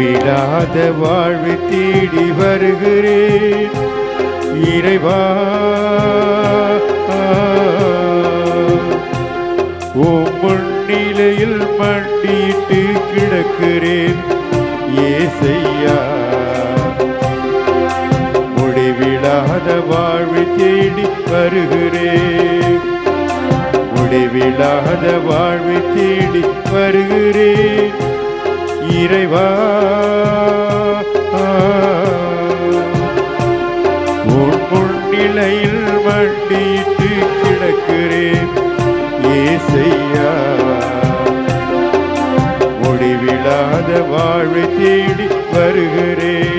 முடிவில்லாத வாழ்வை தேடி வருகிறேன் இறைவா. முன்னிலையில் மண்டிட்டு கிடக்கிறேன் ஏசையா. முடிவில்லாத வாழ்வை தேடி வருகிறேன், முடிவில்லாத வாழ்வை தேடி வருகிறேன் இறைவா. உன் முன்னிலையில் மண்டிட்டு கிடக்கிறேன் ஏசையா. முடிவில்லாத வாழ்வை தேடி வருகிறேன்.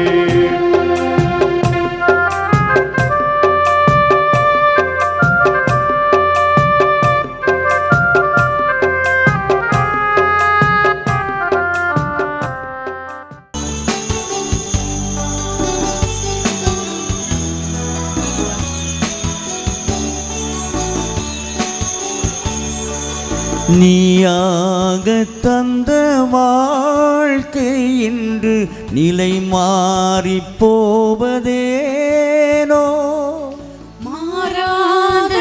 நீயாக தந்த வாழ்க்கை இன்று நிலை மாறி போவதேனோ. மாறாத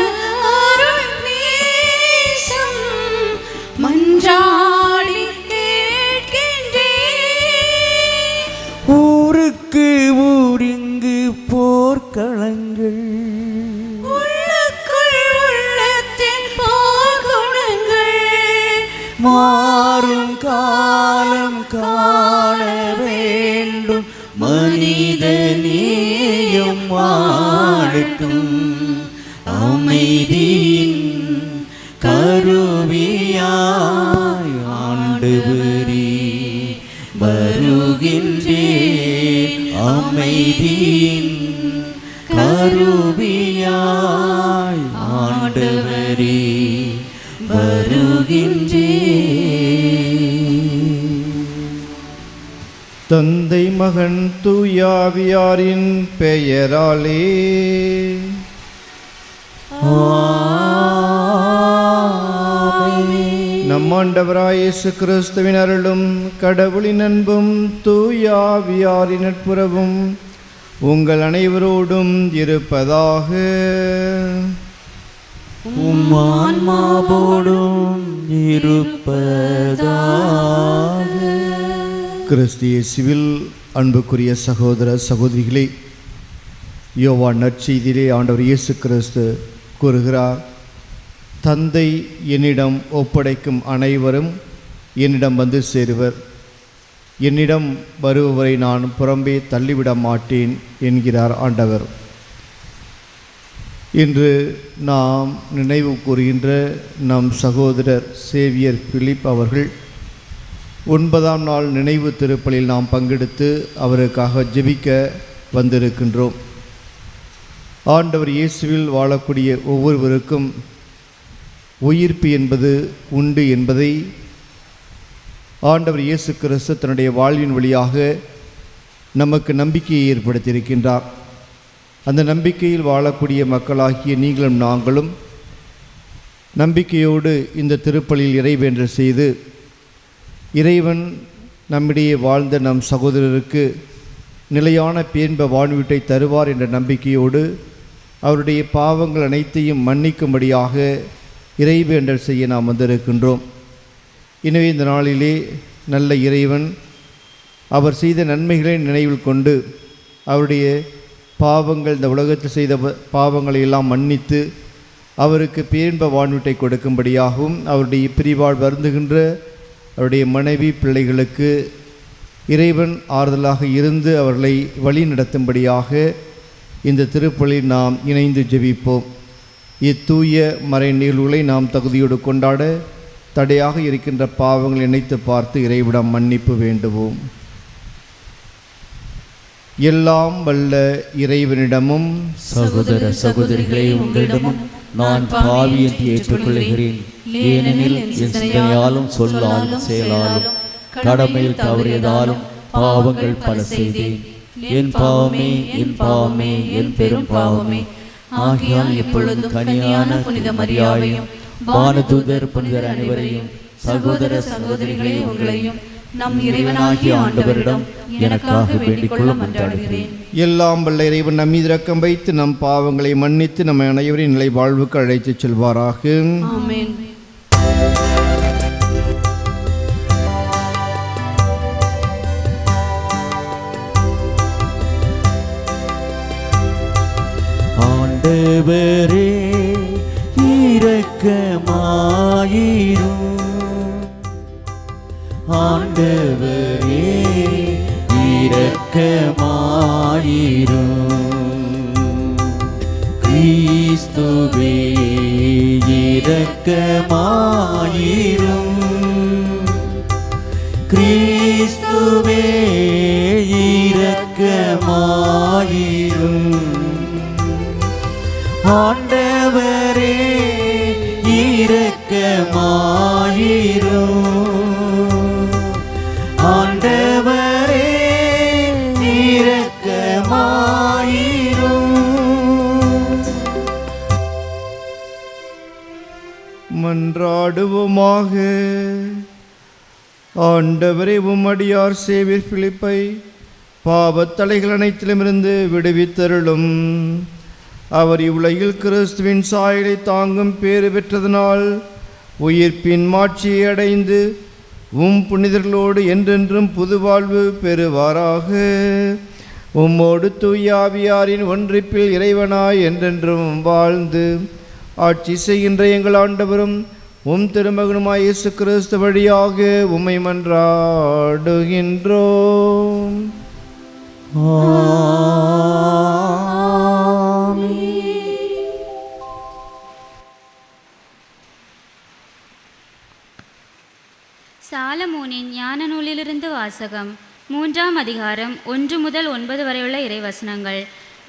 அருள் நேசம் மன்றாடி கேட்கின்றேன். ஊருக்கு ஊரிங்கு போர்க்களங்கள், மாறும் காலம் காண வேண்டும். மனித நேயம் வாழட்டும். அமைதியின் கருவியாய் ஆண்டவரே வருகின்றேன். அமைதியின் கருவியாய் ஆண்டவரே வருகின்றேன். தந்தை மகன் தூயாவியாரின் பெயராலே நம் ஆண்டவராய் இயேசு கிறிஸ்துவின் அருளும் கடவுளின் அன்பும் தூயாவியாரின் நட்புறவும் உங்கள் அனைவரோடும் இருப்பதாக. ஆன்மாவோடும் இருப்பதாக. கிறிஸ்து இயேசுவில் அன்புக்குரிய சகோதர சகோதரிகளே, யோவான் நற்செய்தியிலே ஆண்டவர் இயேசு கிறிஸ்து கூறுகிறார், தந்தை என்னிடம் ஒப்படைக்கும் அனைவரும் என்னிடம் வந்து சேருவர். என்னிடம் வருபவரை நான் புறம்பே தள்ளிவிட மாட்டேன் என்கிறார் ஆண்டவர். இன்று நாம் நினைவு கூறுகின்ற நம் சகோதரர் சேவியர் பிலிப் அவர்கள் 9ஆம் நாள் நினைவு திருப்பலில் நாம் பங்கெடுத்து அவருக்காக ஜெபிக்க வந்திருக்கின்றோம். ஆண்டவர் இயேசுவில் வாழக்கூடிய ஒவ்வொருவருக்கும் உயிர்ப்பு என்பது உண்டு என்பதை ஆண்டவர் இயேசு கிறிஸ்து தன்னுடைய வாழ்வின் வழியாக நமக்கு நம்பிக்கையை ஏற்படுத்தியிருக்கின்றார். அந்த நம்பிக்கையில் வாழக்கூடிய மக்களாகிய நீங்களும் நாங்களும் நம்பிக்கையோடு இந்த திருப்பலியில் இறைவேண்டல் செய்து இறைவன் நம்மிடையே வாழ்ந்த நம் சகோதரருக்கு நிலையான பேன்ப வாழ்வீட்டை தருவார் என்ற நம்பிக்கையோடு அவருடைய பாவங்கள் அனைத்தையும் மன்னிக்கும்படியாக இறைவேண்டல் செய்ய நாம் வந்திருக்கின்றோம். எனவே இந்த நாளிலே நல்ல இறைவன் அவர் செய்த நன்மைகளை நினைவில் கொண்டு அவருடைய பாவங்கள், இந்த உலகத்தில் செய்த பாவங்களை எல்லாம் மன்னித்து அவருக்கு பேன்ப வாழ்வீட்டை கொடுக்கும்படியாகவும் அவருடைய பிரிவாழ் வருந்துகின்ற அவருடைய மனைவி பிள்ளைகளுக்கு இறைவன் ஆறுதலாக இருந்து அவர்களை வழி நடத்தும்படியாக இந்த திருப்பலியில் நாம் இணைந்து ஜெபிப்போம். இத்தூய மறை நிகழ்வுகளை நாம் தகுதியோடு கொண்டாட தடையாக இருக்கின்ற பாவங்களை நினைத்து பார்த்து இறைவிடம் மன்னிப்பு வேண்டுவோம். எல்லாம் வல்ல இறைவனிடமும் சகோதர சகோதரிகளே உங்களிடமும் நான் பாவி என்று ஏற்றுக்கொள்கிறேன். ஏனெனில் என் சிந்தனையாலும் சொல்லாலும் செயலாலும் கடமையில் தவறியதாலும் பாவங்கள் பல செய்தேன். என் பாவமே, என் பாவமே, என் பெரும் பாவமே. ஆகியால் எப்பொழுதும் கனியான புனித மரியாதையும் வானதூதர் புனிதர் அனைவரையும் சகோதர சகோதரிகளே உங்களையும் நம் இறைவனாகிய ஆண்டவரிடம் எனக்காக வேண்டிக் கொள்ள மன்றாடுகிறேன். எல்லாம் வல்ல இறைவன் நம் மீது இரக்கம் வைத்து நம் பாவங்களை மன்னித்து நம்ம அனைவரின் நிலை வாழ்வுக்கு அழைத்துச் செல்வாராக. ஆமென். ஆண்டவரே இரக்கமாயிரும். ஆண்டவரே இரக்கமாயிரும். கிறிஸ்துவே இரக்கமாயிரும். கிறிஸ்துவே இரக்கமாயிரும். ஆண்டவரே இரக்கமாயிரும். ஆண்டவரே இரக்கமாயிரும். மன்றாடுவோமாக. ஆண்டவரே, உம்மடியார் சேவியர் பிலிப்பை பாவத்தலைகள் அனைத்திலுமிருந்து விடுவித்தருளும். அவர் இவ்வுலகில் கிறிஸ்துவின் சாயலை தாங்கும் பேறு பெற்றதனால் உயிர்ப்பின் மாட்சியை அடைந்து புனிதர்களோடு என்றென்றும் புதுவாழ்வு பெறுவாராக. உம்மோடு தூய ஆவியாரின் ஒன்றிப்பில் இறைவனாய் என்றென்றும் வாழ்ந்து ஆட்சி செய்கின்ற எங்கள் ஆண்டவரும் திருமகனுமாய் இயேசு கிறிஸ்து வழியாக உம்மை மன்றாடுகின்றோம். சாலமோனின் ஞான நூலிலிருந்து வாசகம். 3ஆம் அதிகாரம் 1 முதல் 9 வரையுள்ள இறைவசனங்கள்.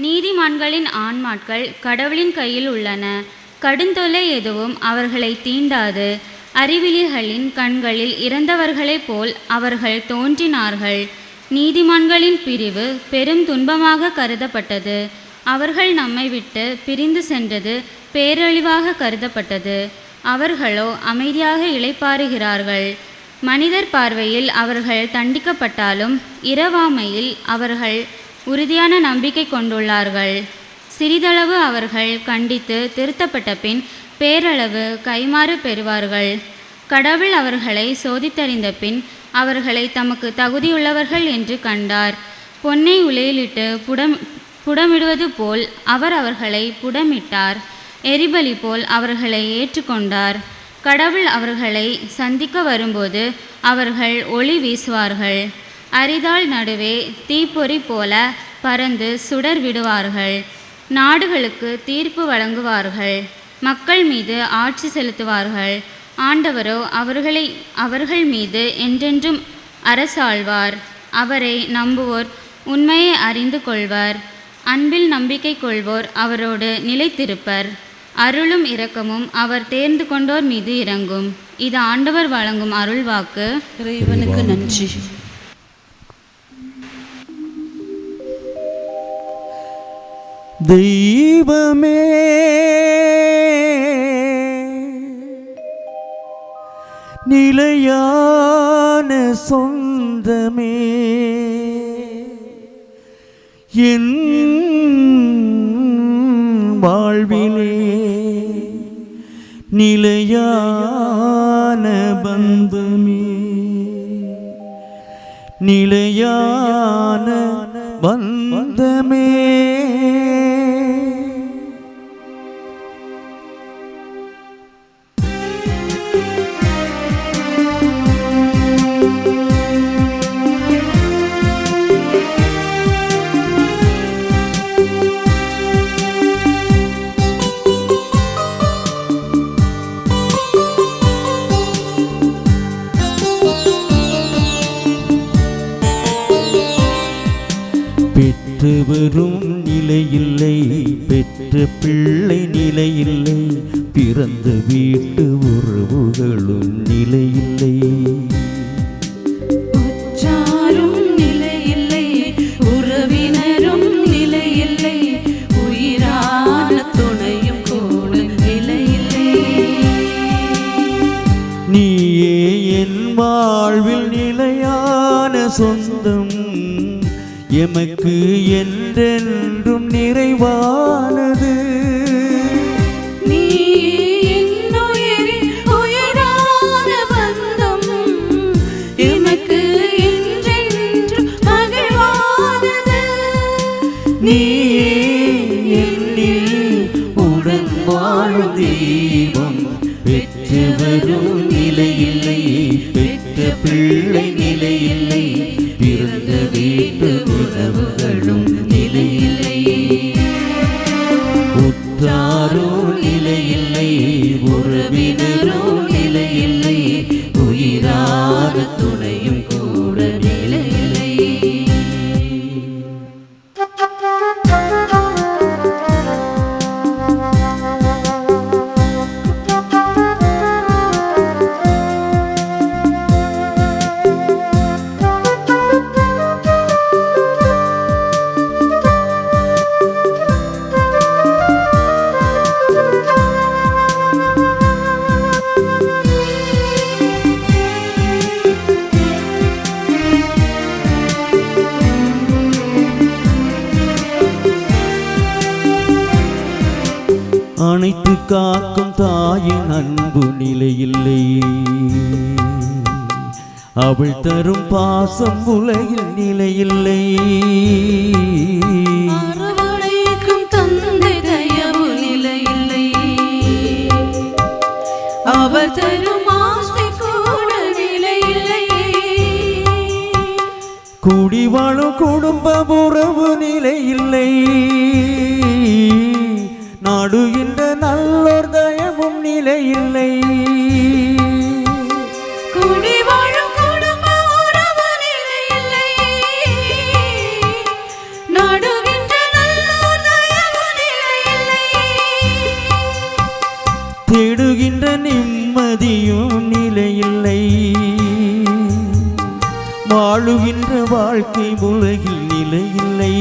நீதிமான்களின் ஆன்மாக்கள் கடவுளின் கையில் உள்ளன. கடுந்தொல்லை எதுவும் அவர்களை தீண்டாது. அறிவிலிகளின் கண்களில் இறந்தவர்களைப் போல் அவர்கள் தோன்றினார்கள். நீதிமான்களின் பிரிவு பெரும் துன்பமாக கருதப்பட்டது. அவர்கள் நம்மை விட்டு பிரிந்து சென்றது பேரழிவாக கருதப்பட்டது. அவர்களோ அமைதியாக இளைப்பாறுகிறார்கள். மனிதர் பார்வையில் அவர்கள் தண்டிக்கப்பட்டாலும் இரவாமையில் அவர்கள் உறுதியான நம்பிக்கை கொண்டுள்ளார்கள். சிறிதளவு அவர்கள் கண்டித்து திருத்தப்பட்ட பின் பேரளவு கைமாறு பெறுவார்கள். கடவுள் அவர்களை சோதித்தறிந்த பின் அவர்களை தமக்கு தகுதியுள்ளவர்கள் என்று கண்டார். பொன்னை உலையிலிட்டு புடமிடுவது போல் அவர் அவர்களை புடமிட்டார். எரிபலி போல் அவர்களை ஏற்றுக்கொண்டார். கடவுள் அவர்களை சந்திக்க வரும்போது அவர்கள் ஒளி வீசுவார்கள். அரிதாள் நடுவே தீப்பொறி போல பறந்து சுடர் விடுவார்கள். நாடுகளுக்கு தீர்ப்பு வழங்குவார்கள். மக்கள் மீது ஆட்சி செலுத்துவார்கள். ஆண்டவரோ அவர்கள் மீது என்றென்றும் அரசாழ்வார். அவரை நம்புவோர் உண்மையை அறிந்து கொள்வர். அன்பில் நம்பிக்கை கொள்வோர் அவரோடு நிலைத்திருப்பர். அருளும் இரக்கமும் அவர் தேர்ந்து கொண்டோர் மீது இறங்கும். இது ஆண்டவர் வழங்கும் அருள்வாக்கு. இறைவனுக்கு நன்றி. தெய்வமே நிலையான சொந்தமே என் வாழ்விலே நிலையான பந்தமே நிலையான பந்தமே பெற்றவரும் நிலையில்லை, பெற்ற பிள்ளை நிலையில்லை, பிறந்த வீட்டு உறவுகளும் நிலையில்லை. உற்றாரும் நிலையில்லை, உறவினரும் நிலையில்லை, உயிரான துணையும் கூட நிலையில்லை. நீயே என் வாழ்வில் நிலையா எமக்கு என்றென்றும் நிறைவானது. நீ என்னுயிரின் உயிரான பந்தம், எமக்கு என்றென்றும் மகிழ்வானது. நீ என்னில் உடன் வாழும் தெய்வம், பெற்று வரும் நிலையில்லை, பெற்ற பிள்ளை நிலையில்லை, பிறந்த வீட்டு உறவுகளும் நிலையில்லை, உற்றாரோ நிலையில்லை, உறவினரோ நிலையில்லை, உயிரான துணையும் கூட நிலையில்லை. அனைத்து காக்கும் தாயின் அன்பு நிலையில்லை, அவள் தரும் பாசம் உலகில் நிலையில்லை, அரவணைக்கும் தந்தை தயவு நிலையில்லை, அவர் தரும் ஆசை கூட நிலையில்லை, கூடி வாழும் குடும்ப உறவு நிலையில்லை, நாடுகின்ற நல்லோர் தயவும் நிலையில்லை, கூடி வாழும் குடும்ப உறவு நிலையில்லை, நாடுகின்ற நல்லோர் தயவு நிலையில்லை, தேடுகின்ற நிம்மதியும் நிலையில்லை, வாழுகின்ற வாழ்க்கை உலகில் நிலையில்லை,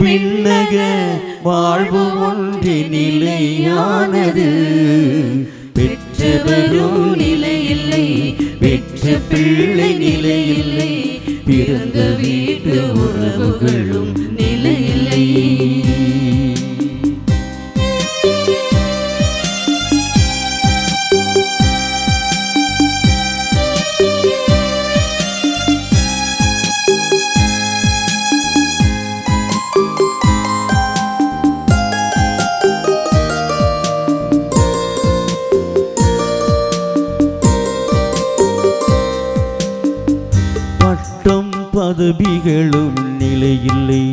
விண்ணக வாழ்வு ஒன்றே நிலையானது, பெற்றவரும் நிலையில்லை, பெற்ற பிள்ளை நிலையில்லை, பிறந்த வீட்டு உறவுகளும் நிலையில்லை. பதவிகளும் நிலையில்லை,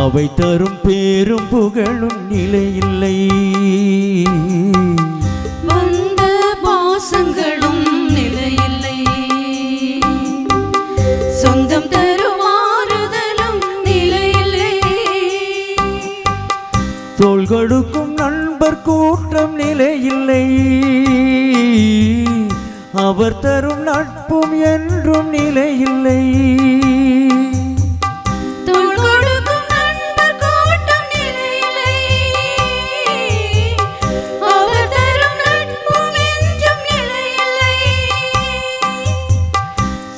அவை தரும் பேரும் புகழும் நிலையில்லை, வந்த பாசங்களும் நிலையில்லை, சொந்தம் தரும் ஆறுதலும் நிலையில்லை, தோள் கொடுக்கும் நண்பர் கூட்டம் நிலையில்லை, அவர் தரும் நட்பும் என்றும் நிலையில்லை, தோள் கொடுக்கும் நண்பர் கூட்டம் நிலையில்லை, அவர் தரும் நட்பும் என்றும் நிலையில்லை,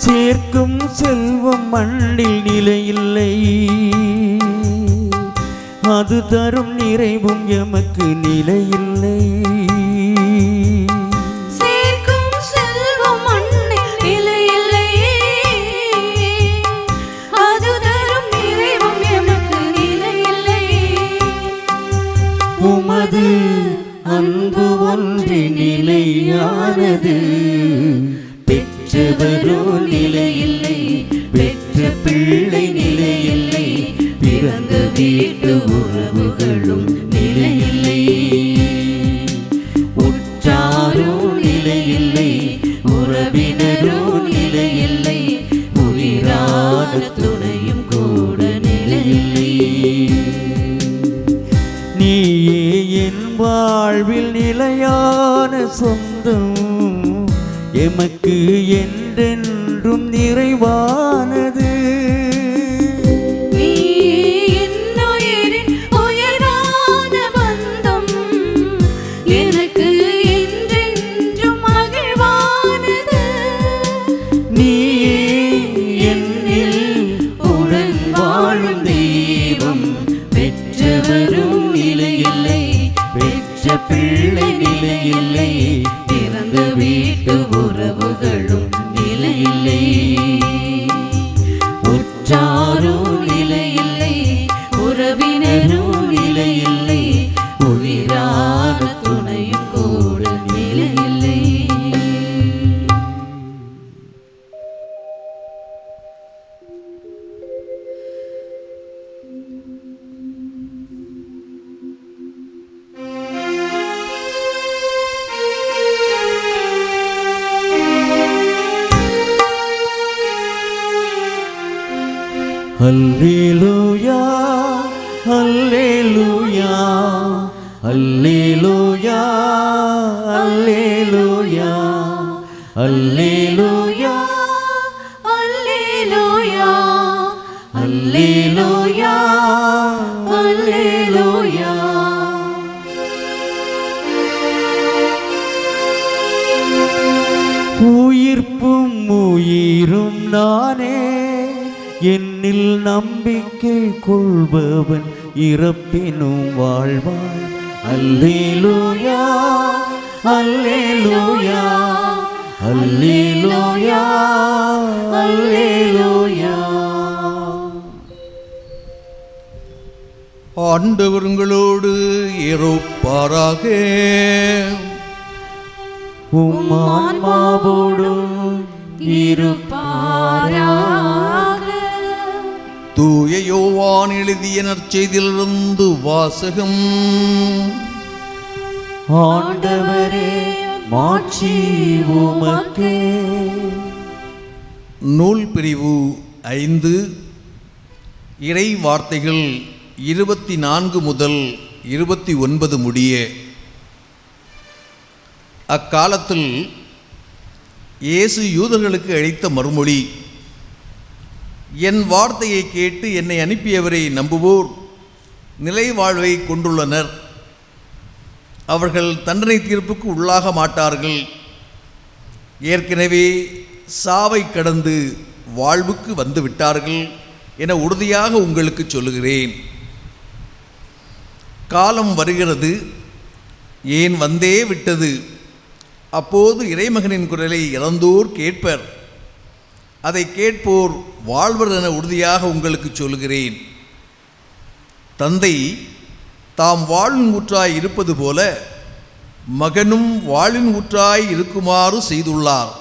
சேர்க்கும் செல்வம் மண்ணில் நிலையில்லை, அது தரும் நிறைவும் எமக்கு நிலையில்லை, உமது அன்பு ஒன்றே நிலையானது, பெற்றவரோ நிலையில்லை, பெற்ற பிள்ளை நிலையில்லை, பிறந்த வீட்டு உறவுகளும் நிலையில்லை, உற்றாரோ நிலையில்லை, உறவினரோ நிலையில்லை, உயிரான துணையும் கூட நிலையில்லை. நீயே என் வாழ்வில் நிலையான சொந்தம், எமக்கு என்றென்றும் நிறைவானது. நீ வாழும் தெய்வம் பெற்றவரும் நிலையில்லை, பெற்ற பிள்ளை நிலையில்லை, இறந்த வீட்டு உறவுகளும் நிலையில்லை, உற்றாரும் நிலையில்லை, உறவினரும் நிலையில்லை, உயிரான துணையும் கூட நிலையில்லை. அல்லேலூயா அல்லேலூயா அல்லேலூயா அல்லேலூயா அல்லேலூயா அல்லேலூயா அல்லேலூயா அல்லேலூயா. உயிர்ப்பும் உயிரும் நானே, என்னில் நம்பிக்கை கொள்பவன் இறப்பினும் வாழ்வான். அல்லேலூயா அல்லேலூயா அல்லேலூயா அல்லேலூயா. ஆண்டவர்களோடு இருப்பாராக. உம் ஆன்மாவோடும் இருப்பாராக. தூய யோவான் எழுதிய நற்செய்தியிலிருந்து வாசகம். ஆண்டவரே மாட்சி உமக்கே. நூல் பிரிவு 5 இறை வார்த்தைகள் 24 முதல் 29 முடிய. அக்காலத்தில் இயேசு யூதர்களுக்கு அளித்த மறுமொழி: என் வார்த்தையை கேட்டு என்னை அனுப்பியவரை நம்புவோர் நிலை வாழ்வை கொண்டுள்ளனர். அவர்கள் தண்டனை தீர்ப்புக்கு உள்ளாக மாட்டார்கள். ஏற்கனவே சாவை கடந்து வாழ்வுக்கு வந்து விட்டார்கள் என உறுதியாக உங்களுக்கு சொல்லுகிறேன். காலம் வருகிறது, ஏன் வந்தே விட்டது. அப்போது இறைமகனின் குரலை இறந்தோர் கேட்பர். அதை கேட்போர் வாழ்வர் என உறுதியாக உங்களுக்கு சொல்கிறேன். தந்தை தாம் வாழின் ஊற்றாய் இருப்பது போல மகனும் வாழின் ஊற்றாய் இருக்குமாறு செய்துள்ளார்.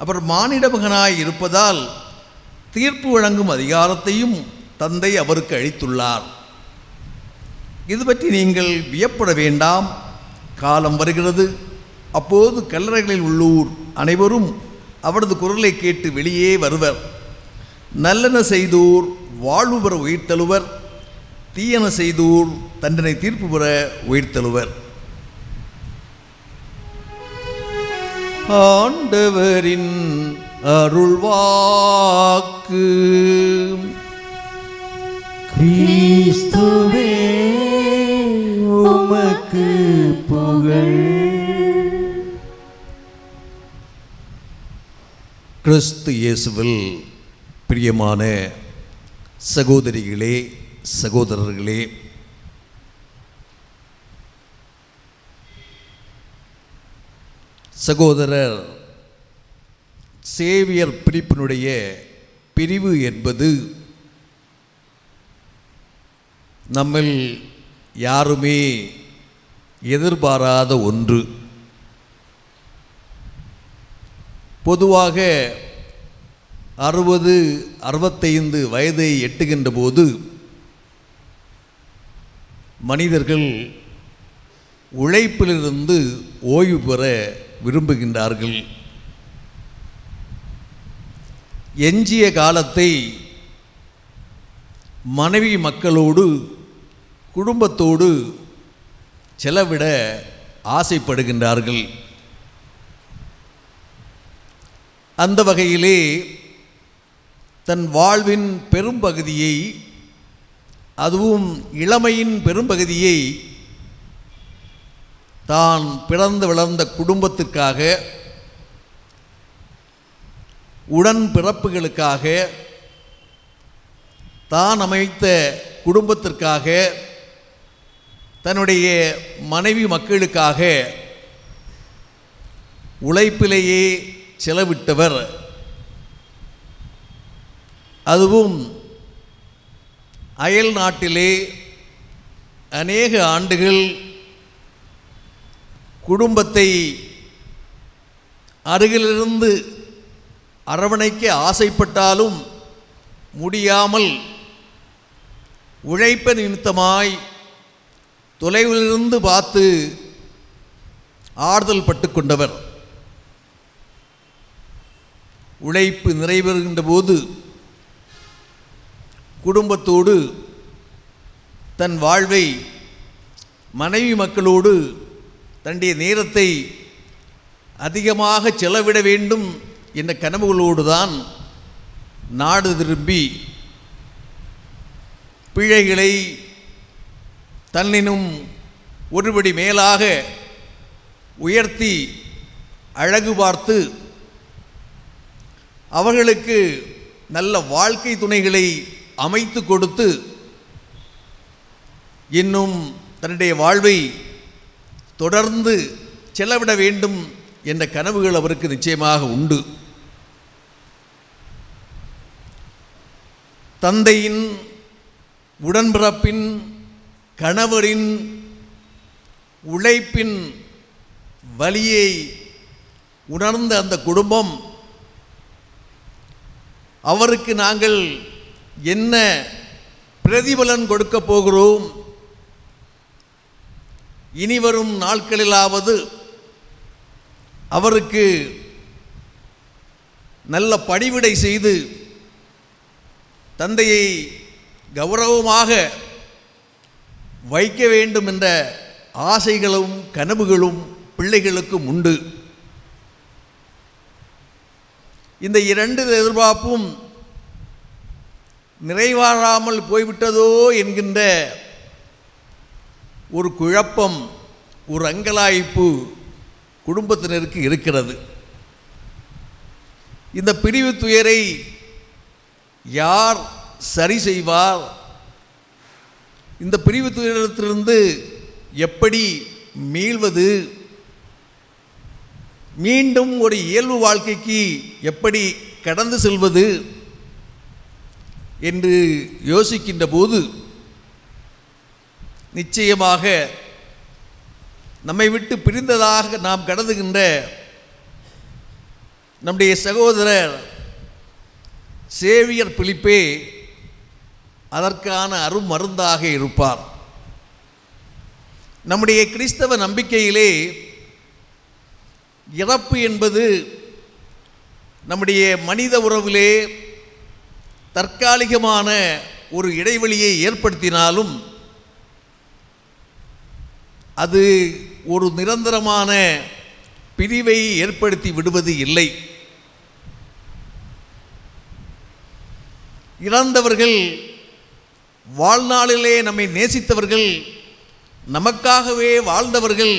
அவர் மானிட மகனாய் இருப்பதால் தீர்ப்பு வழங்கும் அதிகாரத்தையும் தந்தை அவருக்கு அளித்துள்ளார். இது பற்றி நீங்கள் வியப்பட வேண்டாம். காலம் வருகிறது, அப்போது கல்லறைகளில் உள்ளோர் அனைவரும் அவரது குரலை கேட்டு வெளியே வருவர். நல்லன செய்தோர் வாழ்வு பெற உயிர்த்தெழுவர், தீயன செய்தோர் தண்டனை தீர்ப்பு பெற உயிர்த்தெழுவர். ஆண்டவரின் அருள்வாக்கு. கிறிஸ்துவே உமக்கு புகழ். கிறிஸ்து இயேசுவில் பிரியமான சகோதரிகளே, சகோதரர்களே, சகோதரர் சேவியர் பிரிப்பினுடைய பிரிவு என்பது நம்மில் யாருமே எதிர்பாராத ஒன்று. பொதுவாக 60-65 வயதை எட்டுகின்ற போது மனிதர்கள் உழைப்பிலிருந்து ஓய்வு பெற விரும்புகின்றார்கள். எஞ்சிய காலத்தை மனைவி மக்களோடு குடும்பத்தோடு செலவிட ஆசைப்படுகின்றார்கள். அந்த வகையிலே தன் வாழ்வின் பெரும்பகுதியை, அதுவும் இளமையின் பெரும்பகுதியை தான் பிறந்து வளர்ந்த குடும்பத்திற்காக, உடன் பிறப்புகளுக்காக, தான் அமைத்த குடும்பத்திற்காக, தன்னுடைய மனைவி மக்களுக்காக உழைப்பிலேயே செலவிட்டவர். அதுவும் அயல் நாட்டிலே அநேக ஆண்டுகள் குடும்பத்தை அருகிலிருந்து அரவணைக்க ஆசைப்பட்டாலும் முடியாமல் உழைப்ப நிமித்தமாய் தொலைவிலிருந்து பார்த்து ஆறுதல் பட்டு கொண்டவர். உழைப்பு நிறைவேறுகின்ற போது குடும்பத்தோடு தன் வாழ்வை, மனைவி மக்களோடு தன்னுடைய நேரத்தை அதிகமாக செலவிட வேண்டும் என்ற கனவுகளோடு தான் நாடு திரும்பி பிழைகளை தன்னினும் ஒருபடி மேலாக உயர்த்தி அழகு பார்த்து அவர்களுக்கு நல்ல வாழ்க்கை துணைகளை அமைத்து கொடுத்து இன்னும் தன்னுடைய வாழ்வை தொடர்ந்து செலவிட வேண்டும் என்ற கனவுகள் அவருக்கு நிச்சயமாக உண்டு. தந்தையின், உடன்பிறப்பின், கணவரின் உழைப்பின் வலியை உணர்ந்த அந்த குடும்பம் அவருக்கு நாங்கள் என்ன பிரதிபலன் கொடுக்க போகிறோம், இனிவரும் நாட்களிலாவது அவருக்கு நல்ல பணிவிடை செய்து தந்தையை கௌரவமாக வைக்க வேண்டும் என்ற ஆசைகளும் கனவுகளும் பிள்ளைகளுக்கும் உண்டு. இந்த இரண்டு எதிர்பார்ப்பும் நிறைவேறாமல் போய்விட்டதோ என்கின்ற ஒரு குழப்பம், ஒரு அங்கலாய்ப்பு குடும்பத்தினருக்கு இருக்கிறது. இந்த பிரிவு துயரை யார் சரி செய்வார்? இந்த பிரிவு துயரத்திலிருந்து எப்படி மீள்வது? மீண்டும் ஒரு இயல்பு வாழ்க்கைக்கு எப்படி கடந்து செல்வது என்று யோசிக்கின்ற போது நிச்சயமாக நம்மை விட்டு பிரிந்ததாக நாம் கருதுகின்ற நம்முடைய சகோதரர் சேவியர் பிலிப்பே அதற்கான அருமருந்தாக இருப்பார். நம்முடைய கிறிஸ்தவ நம்பிக்கையிலே இறப்பு என்பது நம்முடைய மனித உறவிலே தற்காலிகமான ஒரு இடைவெளியை ஏற்படுத்தினாலும் அது ஒரு நிரந்தரமான பிரிவை ஏற்படுத்தி விடுவது இல்லை. இறந்தவர்கள், வாழ்நாளிலே நம்மை நேசித்தவர்கள், நமக்காகவே வாழ்ந்தவர்கள்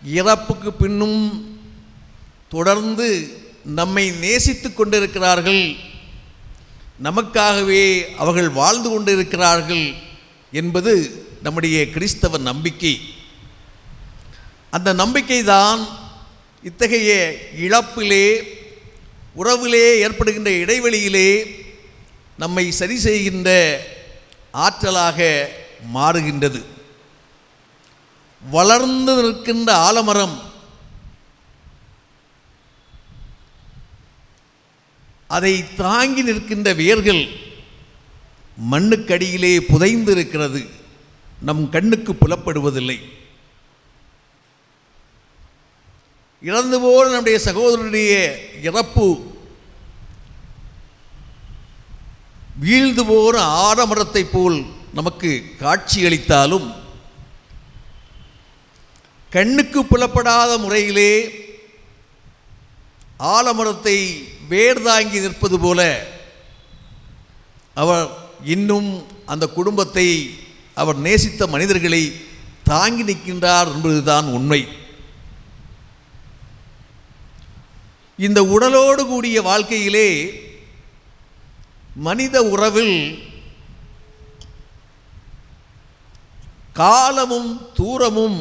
இறப்புக்கு பின்னும் தொடர்ந்து நம்மை நேசித்து கொண்டிருக்கிறார்கள், நமக்காகவே அவர்கள் வாழ்ந்து கொண்டிருக்கிறார்கள் என்பது நம்முடைய கிறிஸ்தவ நம்பிக்கை. அந்த நம்பிக்கை தான் இத்தகைய இழப்பிலே, உறவிலே ஏற்படுகின்ற இடைவெளியிலே நம்மை சரி செய்கின்ற ஆற்றலாக மாறுகின்றது. வளர்ந்து நிற்கின்ற ஆலமரம் அதை தாங்கி நிற்கின்ற வேர்கள் மண்ணுக்கடியிலே புதைந்து இருக்கிறது, நம் கண்ணுக்கு புலப்படுவதில்லை. இறந்து போன நம்முடைய சகோதரனுடைய இறப்பு வீழ்ந்து போன ஆலமரத்தை போல் நமக்கு காட்சியளித்தாலும் கண்ணுக்கு புலப்படாத முறையிலே ஆலமரத்தை வேர் தாங்கி நிற்பது போல அவர் இன்னும் அந்த குடும்பத்தை, அவர் நேசித்த மனிதர்களை தாங்கி நிற்கின்றார் என்பதுதான் உண்மை. இந்த உடலோடு கூடிய வாழ்க்கையிலே மனித உறவில் காலமும் தூரமும்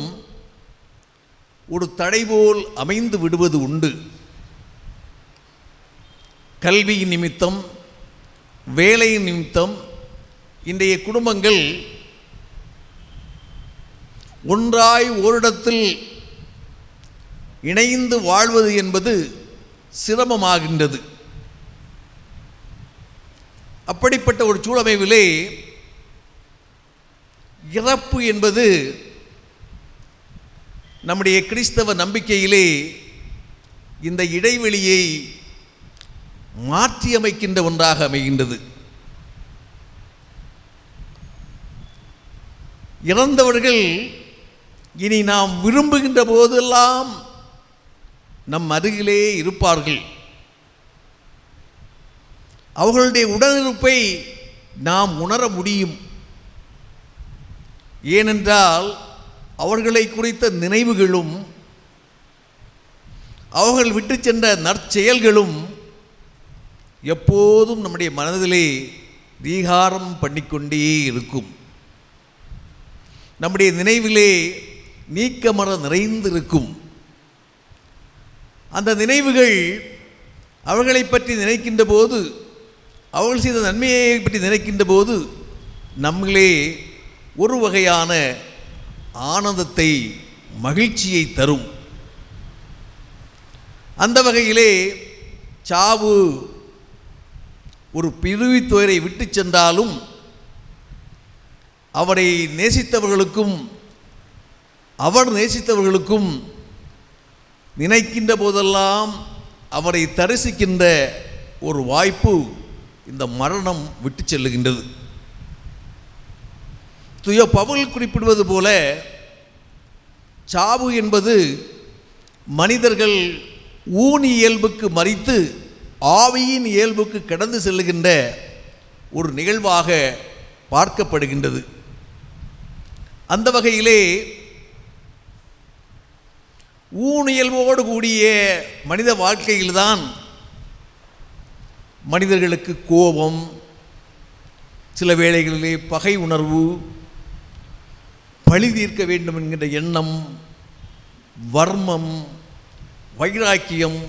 ஒரு தடை போல் அமைந்து விடுவது உண்டு. கல்வியின் நிமித்தம், வேலையின் நிமித்தம் இன்றைய குடும்பங்கள் ஒன்றாய் ஓரிடத்தில் இணைந்து வாழ்வது என்பது சிரமமாகின்றது. அப்படிப்பட்ட ஒரு சூழமைவிலே இறப்பு என்பது நம்முடைய கிறிஸ்தவ நம்பிக்கையிலே இந்த இடைவெளியை மாற்றியமைக்கின்ற ஒன்றாக அமைகின்றது. இறந்தவர்கள் இனி நாம் விரும்புகின்ற போதெல்லாம் நம் அருகிலே இருப்பார்கள். அவர்களுடைய உடனிருப்பை நாம் உணர முடியும். ஏனென்றால் அவர்களை குறித்த நினைவுகளும் அவர்கள் விட்டு சென்ற நற்செயல்களும் எப்போதும் நம்முடைய மனதிலே ரீகாரம் பண்ணிக்கொண்டே இருக்கும். நம்முடைய நினைவிலே நீக்கமற நிறைந்திருக்கும். அந்த நினைவுகள் அவர்களை பற்றி நினைக்கின்ற போது, அவர்கள் செய்த நன்மையை பற்றி நினைக்கின்ற போது நம்மளே ஒரு வகையான ஆனந்தத்தை, மகிழ்ச்சியை தரும். அந்த வகையிலே சாவு ஒரு பிரிவித்துயரை விட்டு சென்றாலும் அவரை நேசித்தவர்களுக்கும் அவர் நேசித்தவர்களுக்கும் நினைக்கின்ற போதெல்லாம் அவரை தரிசிக்கின்ற ஒரு வாய்ப்பு இந்த மரணம் விட்டு செல்லுகின்றது. துய பவுல் குறிப்பிடுவது போல சாவு என்பது மனிதர்கள் ஊன் இயல்புக்கு மறித்து ஆவியின் இயல்புக்கு கடந்து செல்லுகின்ற ஒரு நிகழ்வாக பார்க்கப்படுகின்றது. அந்த வகையிலே ஊனியல்போடு கூடிய மனித வாழ்க்கையில்தான் மனிதர்களுக்கு கோபம், சில வேளைகளிலே பகை உணர்வு, பழி தீர்க்க வேண்டும் என்கின்ற எண்ணம், வர்மம், வைராக்கியம்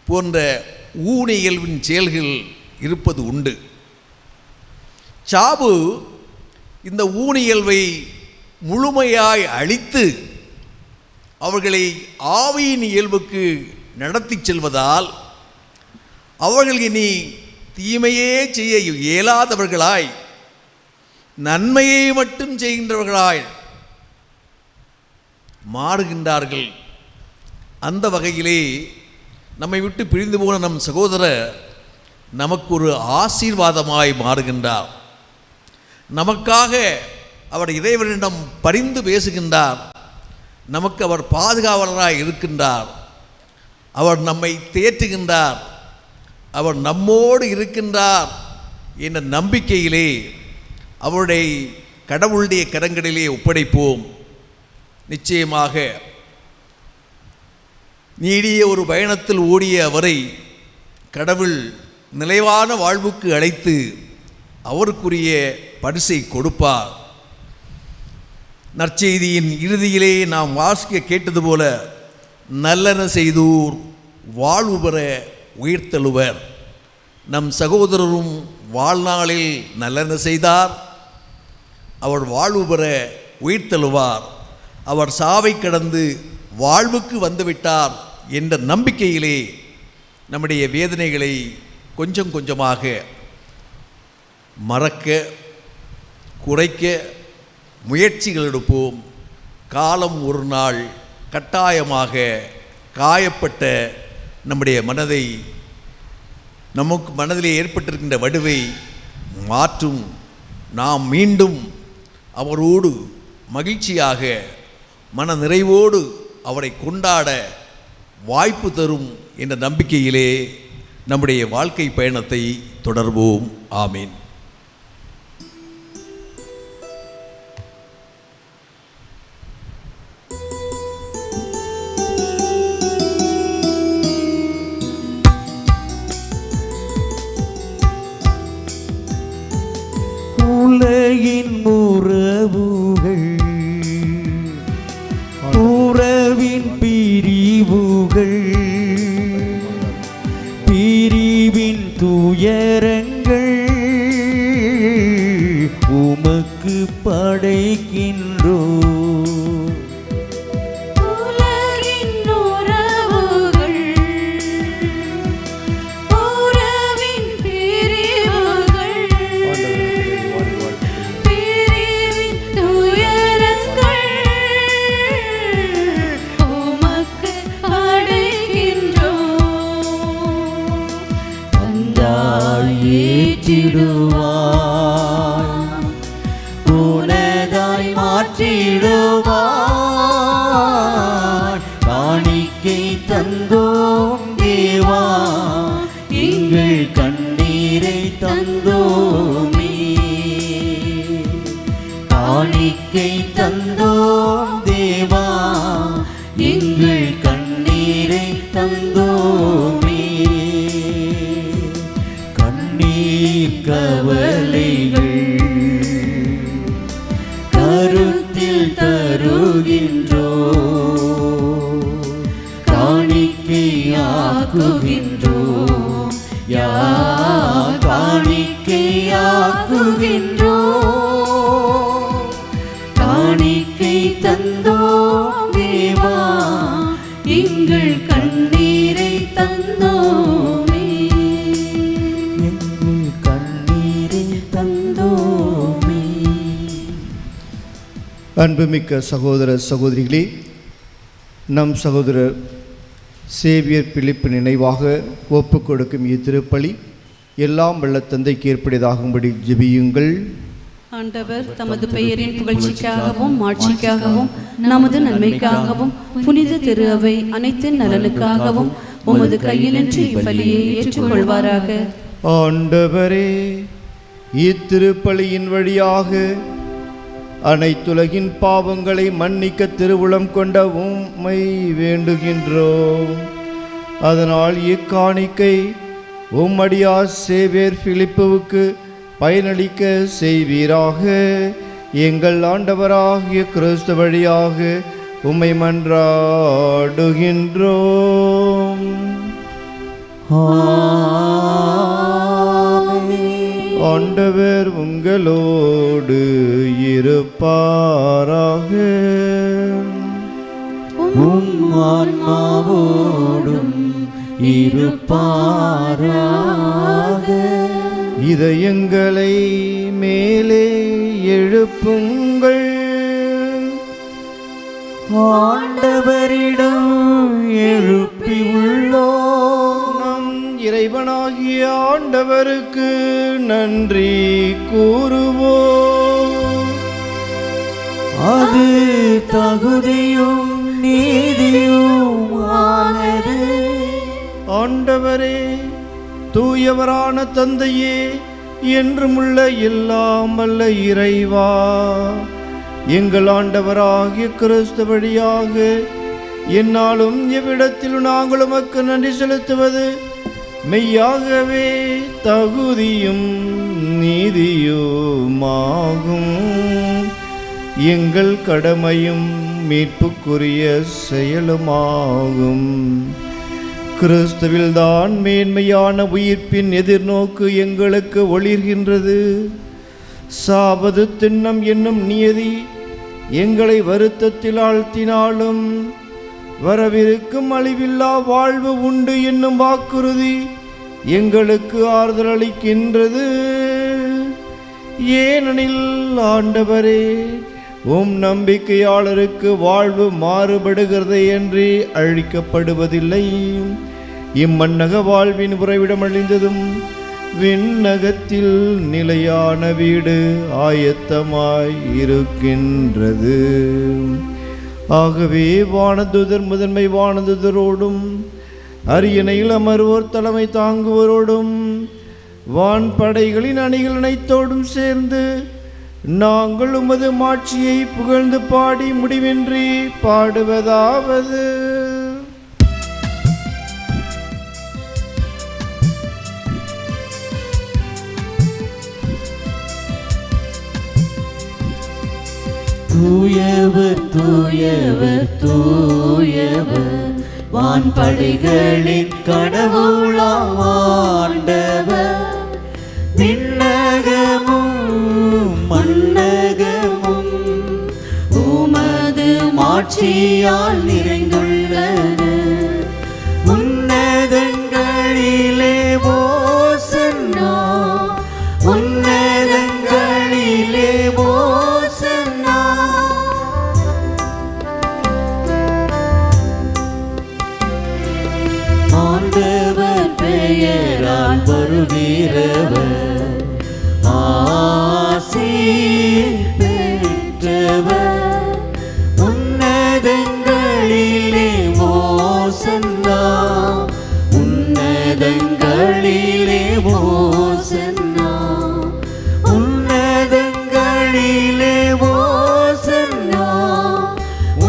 போன்ற ஊனியல்பின் செயல்கள் இருப்பது உண்டு. சாவு இந்த ஊனியல்வை முழுமையாய் அழித்து அவர்களை ஆவியின் இயல்புக்கு நடத்தி செல்வதால் அவர்கள் இனி தீமையே செய்ய இயலாதவர்களாய், நன்மையை மட்டும் செய்கின்றவர்களாய் மாறுகின்றார்கள். அந்த வகையிலே நம்மை விட்டு பிரிந்து போன நம் சகோதரர் நமக்கு ஒரு ஆசீர்வாதமாய் மாறுகின்றார். நமக்காக அவர் இறைவனிடம் பரிந்து பேசுகின்றார். நமக்கு அவர் பாதுகாவலராய் இருக்கின்றார். அவர் நம்மை தேற்றுகின்றார். அவர் நம்மோடு இருக்கின்றார் என்ற நம்பிக்கையிலே அவருடைய கடவுளுடைய கரங்களிலே ஒப்படைப்போம். நிச்சயமாக நீடிய ஒரு பயணத்தில் ஓடிய அவரை கடவுள் நிலைவான வாழ்வுக்கு அழைத்து அவருக்குரிய பரிசை கொடுப்பார். நற்செய்தியின் இறுதியிலே நாம் வாசிக்க கேட்டது போல, நல்லன செய்தோர் வாழ்வு பெற உயிர்த்தெழுவர். நம் சகோதரரும் வாழ்நாளில் நல்லன செய்தார். அவர் வாழ்வு பெற உயிர்த்தெழுவார். அவர் சாவை கடந்து வாழ்வுக்கு வந்துவிட்டார் என்ற நம்பிக்கையிலே நம்முடைய வேதனைகளை கொஞ்சம் கொஞ்சமாக மறக்க, குறைக்க முயற்சிகள் எடுப்போம். காலம் ஒரு நாள் கட்டாயமாக காயப்பட்ட நம்முடைய மனதை, நமக்கு மனதிலே ஏற்பட்டிருக்கின்ற வடுவை மாற்றும். நாம் மீண்டும் அவரோடு மகிழ்ச்சியாக மன நிறைவோடு அவரை கொண்டாட வாய்ப்பு தரும் என்ற நம்பிக்கையிலே நம்முடைய வாழ்க்கை பயணத்தை தொடர்வோம். ஆமீன். உலகின் உறவுகள், உறவின் பிரிவுகள், பிரிவின் துயரங்கள் உமக்கு படைக்கின்றோ. உனதாய் மாற்றிடுவாய். காணிக்கை தந்தோம் தேவா, எங்கள் கண்ணீரை தந்தோமே. காணிக்கை தந்தோம் தேவா, எங்கள் கண்ணீரை தந்தோமே. கவலைகள் கருத்தில் தருகின்றோ, காணிக்கையாக்குகின்றோ, காணிக்கையாக்குகின்றோ. காணிக்கை தந்தோம் தேவா, எங்கள் கண்ணீரை தந்தோமே. அன்புமிக்க சகோதர சகோதரிகளே, நம் சகோதரர் சேவியர் பிலிப்பு நினைவாக ஒப்புக் கொடுக்கும் இத்திருப்பலி எல்லாம் வல்ல தந்தைக்கு ஏற்படுவதாகும்படி ஜெபியுங்கள். ஆண்டவர் தமது பெயரின் புகழ்ச்சிக்காகவும் மாட்சிக்காகவும் நமது நன்மைக்காகவும் புனித திரு அவை அனைத்து நலனுக்காகவும் உமது கையினின்று இப்பலியை ஏற்றுக்கொள்வாராக. ஆண்டவரே, இத்திருப்பலியின் வழியாக அனைத்துலகின் பாவங்களை மன்னிக்க திருவுளம் கொண்ட உம்மை வேண்டுகின்றோம். அதனால் இக்காணிக்கை உம்மடியார் சேவியர் பிலிப்புவுக்கு பயனளிக்க செய்வீராக. எங்கள் ஆண்டவராகிய கிறிஸ்து வழியாக உம்மை மன்றாடுகின்றோம். ஆண்டவர் உங்களோடு இருப்பாராக. ஆன்மாவோடும் இருப்பாராக. இதயங்களை மேலே எழுப்புங்கள். ஆண்டவரிடம் எழுப்பியுள்ளோம். நம் இறைவனாகிய ஆண்டவருக்கு நன்றி கூறுவோம். அது தகுதியும் நீதியுமானது. ஆண்டவரே, தூயவரான தந்தையே, என்றுமுள்ள எல்லாம் வல்ல இறைவா, எங்கள் ஆண்டவராகிய கிறிஸ்து வழியாக என்னாலும் எவ்விடத்திலும் நாங்கள் உமக்கு நன்றி செலுத்துவது மெய்யாகவே தகுதியும் நீதியுமாகும். எங்கள் கடமையும் மீட்புக்குரிய செயலுமாகும். கிறிஸ்துவில்தான் மேன்மையான உயிர்ப்பின் எதிர்நோக்கு எங்களுக்கு ஒளிர்கின்றது. சாபது திண்ணம் என்னும் நியதி எங்களை வருத்தத்தில் ஆழ்த்தினாலும் வரவிருக்கும் அழிவில்லா வாழ்வு உண்டு என்னும் வாக்குறுதி எங்களுக்கு ஆறுதல் அளிக்கின்றது. ஏனெனில் ஆண்டவரே, உம் நம்பிக்கையாளருக்கு வாழ்வு மாறுபடுகிறதை என்று அழிக்கப்படுவதில்லை. இம்மன்னக வாழ்வின் உறைவிடம் அழிந்ததும் விண்ணகத்தில் நிலையான வீடு ஆயத்தமாய் இருக்கின்றது. ஆகவே வானதுதர் முதன்மை வானதுதரோடும் அரியணையில் அமர்வோர் தலைமை தாங்குவோரோடும் வான்படைகளின் அணிகள் அனைத்தோடும் சேர்ந்து நாங்கள் உமது மாட்சியை புகழ்ந்து பாடி முடிவின்றி பாடுவதாவது: தூயவர் தூயவர் தூயவர் வான்படைகளின் கடவுளாம் ஆண்டவர். விண்ணகமும் மண்ணகமும் உமது மாட்சியால் நிறைந்துள்ளன. உன்னதங்களிலே ஓசன்னா, உன்னதங்களிலே ஓசன்னா. ஆண்டவர் பெயரால் வருகிறவர் ஆசி பெற்றவர். உன்னதங்களிலே ஓசன்னா, உன்னதங்களிலே ஓசன்னா, உன்னதங்களிலே ஓசன்னா,